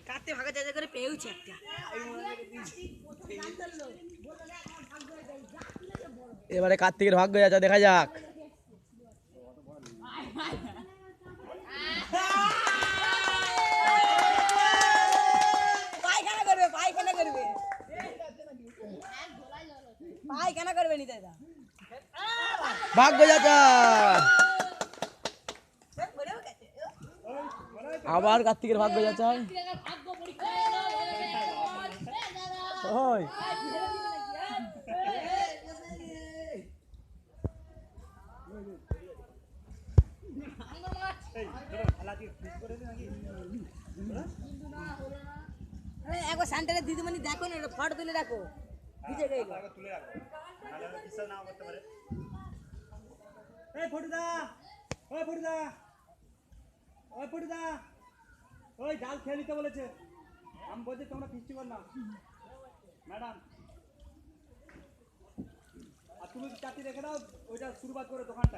কাতে ভাগা যা করে পেয়েছে একটা এবারে কার্তিকের ভাগ্য আছে দেখা যাক পায়খানা করবে নি দাদা ভাগ্য যাচ্ছে আবার কার্তিকের ভাগ্য যাচ্ছে ওই একবার সেন্টারে দিদিমণি দেখো না ফটো তুলে রাখো ভিজে গেল তুলে রাখো নালে বিশ্বাস নাও করতে পারে এই ফটুদা ওই ফটুদা ওই ফটুদা ওই ডাল খেয়ে নিতে বলেছে আমি বলছি তোমরা ফিস্টি কর না ম্যাডাম আর তুমি চাকরি রেখে দাও ওইটা শুরুবাত করে দোকানটা